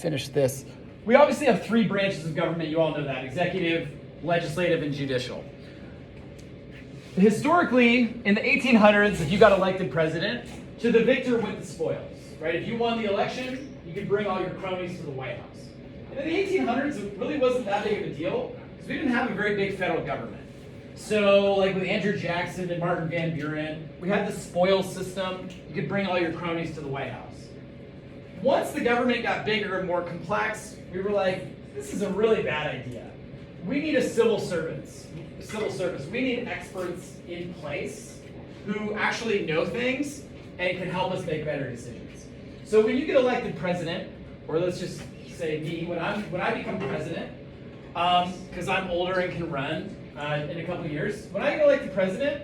Finish this. We obviously have three branches of government. You all know that: executive, legislative, and judicial. Historically, in the 1800s, if you got elected president, to the victor went the spoils, right? If you won the election, you could bring all your cronies to the White House. And in the 1800s, it really wasn't that big of a deal because we didn't have a very big federal government. So, like with Andrew Jackson and Martin Van Buren, we had the spoils system. You could bring all your cronies to the White House. Once the government got bigger and more complex, we were like, this is a really bad idea. We need a civil service. We need experts in place who actually know things and can help us make better decisions. So when you get elected president, or let's just say me, when I become president, because I'm older and can run in a couple of years, when I get elected president,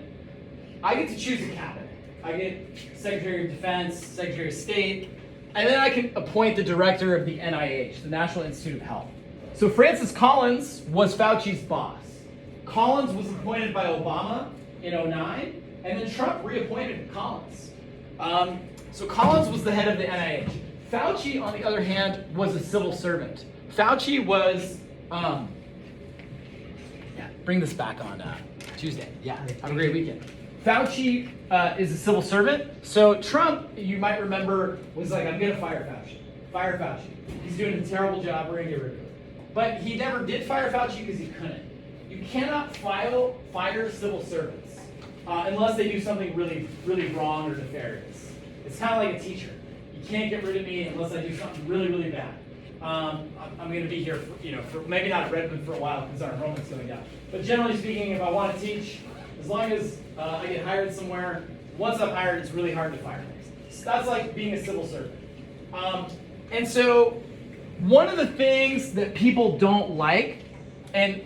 I get to choose a cabinet. I get Secretary of Defense, Secretary of State, and then I can appoint the director of the NIH, the National Institute of Health. So Francis Collins was Fauci's boss. Collins was appointed by Obama in 2009, and then Trump reappointed Collins. So Collins was the head of the NIH. Fauci, on the other hand, was a civil servant. Fauci was, bring this back on Tuesday. Yeah, have a great weekend. Fauci is a civil servant. So Trump, you might remember, was like, I'm going to fire Fauci. Fire Fauci. He's doing a terrible job. We're going to get rid of him. But he never did fire Fauci because he couldn't. You cannot fire civil servants unless they do something really, really wrong or nefarious. It's kind of like a teacher. You can't get rid of me unless I do something really, really bad. I'm going to be here, for maybe not at Redmond for a while because our enrollment's going down. But generally speaking, if I want to teach, as long as I get hired somewhere, once I'm hired, it's really hard to fire me. So that's like being a civil servant. And so one of the things that people don't like, and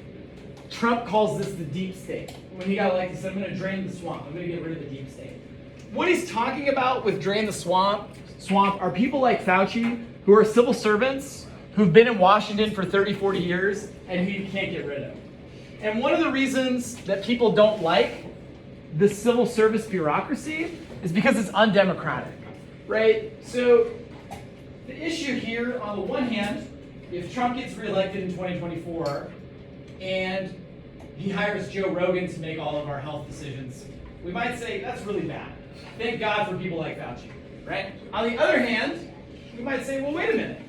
Trump calls this the deep state. When he got elected, he said, I'm going to drain the swamp. I'm going to get rid of the deep state. What he's talking about with drain the swamp are people like Fauci, who are civil servants, who've been in Washington for 30, 40 years, and who you can't get rid of. And one of the reasons that people don't like the civil service bureaucracy is because it's undemocratic, right? So the issue here, on the one hand, if Trump gets reelected in 2024 and he hires Joe Rogan to make all of our health decisions, we might say that's really bad. Thank God for people like Fauci, right? On the other hand, we might say, well, wait a minute.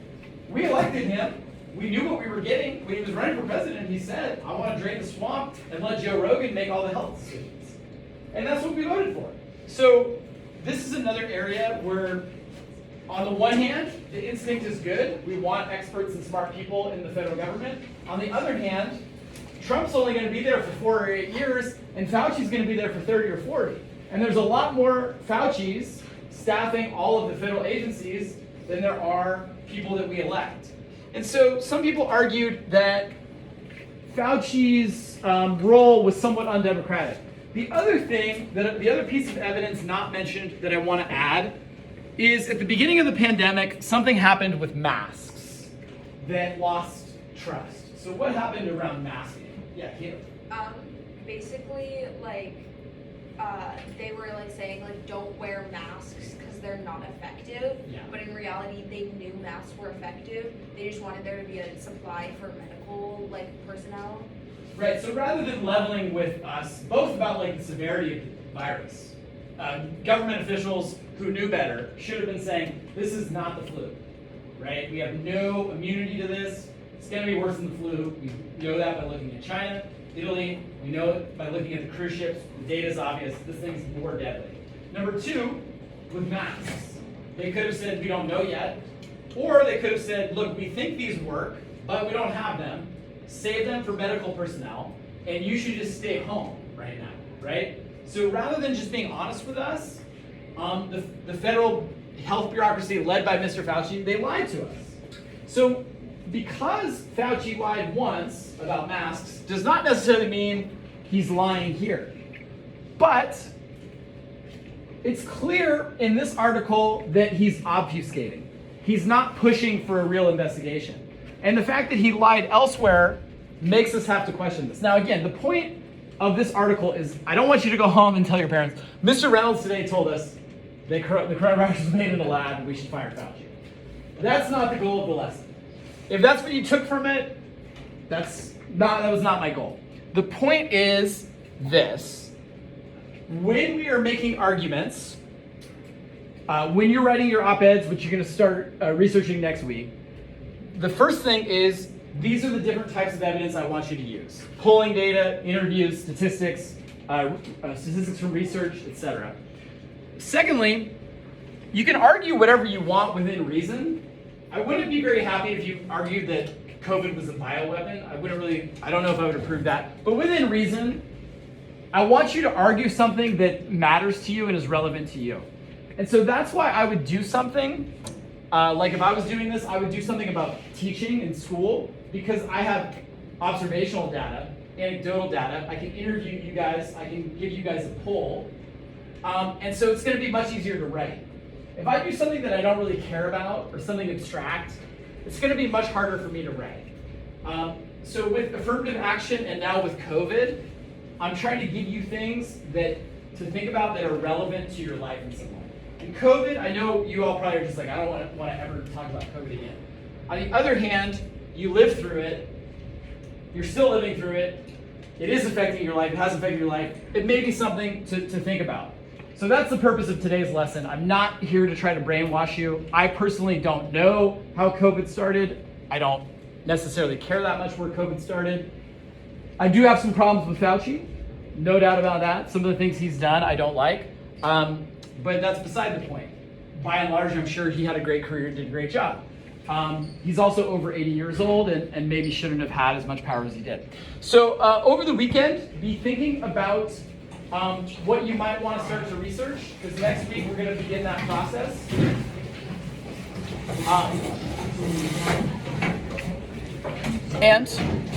We elected him. We knew what we were getting. When he was running for president, he said, I want to drain the swamp and let Joe Rogan make all the health decisions. And that's what we voted for. So this is another area where, on the one hand, the instinct is good. We want experts and smart people in the federal government. On the other hand, Trump's only going to be there for 4 or 8 years, and Fauci's going to be there for 30 or 40. And there's a lot more Fauci's staffing all of the federal agencies than there are people that we elect. And so some people argued that Fauci's role was somewhat undemocratic. The other piece of evidence not mentioned that I want to add is at the beginning of the pandemic, something happened with masks that lost trust. So what happened around masking? Yeah, Kayla. Basically, they were saying don't wear masks because they're not effective. Yeah. But in reality, they knew masks were effective. They just wanted there to be a supply for medical personnel. Right. So rather than leveling with us both about the severity of the virus, government officials who knew better should have been saying this is not the flu. Right. We have no immunity to this. It's going to be worse than the flu. We know that by looking at China, Italy. We know it by looking at the cruise ships. The data is obvious. This thing's more deadly. Number two, with masks, they could have said we don't know yet, or they could have said, look, we think these work, but we don't have them. Save them for medical personnel, and you should just stay home right now, right? So rather than just being honest with us, the federal health bureaucracy led by Mr. Fauci, they lied to us. So because Fauci lied once about masks does not necessarily mean he's lying here. But it's clear in this article that he's obfuscating. He's not pushing for a real investigation. And the fact that he lied elsewhere makes us have to question this. Now, again, the point of this article is I don't want you to go home and tell your parents, Mr. Reynolds today told us that the coronavirus was made in a lab and we should fire Fauci. That's not the goal of the lesson. If that's what you took from it, that was not my goal. The point is this: when we are making arguments, when you're writing your op-eds, which you're going to start researching next week, the first thing is these are the different types of evidence I want you to use: polling data, interviews, statistics, statistics from research, etc. Secondly, you can argue whatever you want within reason. I wouldn't be very happy if you argued that COVID was a bioweapon. I don't know if I would approve that. But within reason, I want you to argue something that matters to you and is relevant to you. And so that's why I would do something, like if I was doing this, I would do something about teaching in school, because I have observational data, anecdotal data. I can interview you guys. I can give you guys a poll. And so it's going to be much easier to write. If I do something that I don't really care about or something abstract, it's going to be much harder for me to write. So with affirmative action and now with COVID, I'm trying to give you things to think about that are relevant to your life in some way. In COVID, I know you all probably are just like, I don't want to ever talk about COVID again. On the other hand, you lived through it. You're still living through it. It is affecting your life. It has affected your life. It may be something to think about. So that's the purpose of today's lesson. I'm not here to try to brainwash you. I personally don't know how COVID started. I don't necessarily care that much where COVID started. I do have some problems with Fauci, no doubt about that. Some of the things he's done I don't like, but that's beside the point. By and large, I'm sure he had a great career and did a great job. He's also over 80 years old and maybe shouldn't have had as much power as he did. So over the weekend, be thinking about what you might want to start to research, because next week we're going to begin that process. And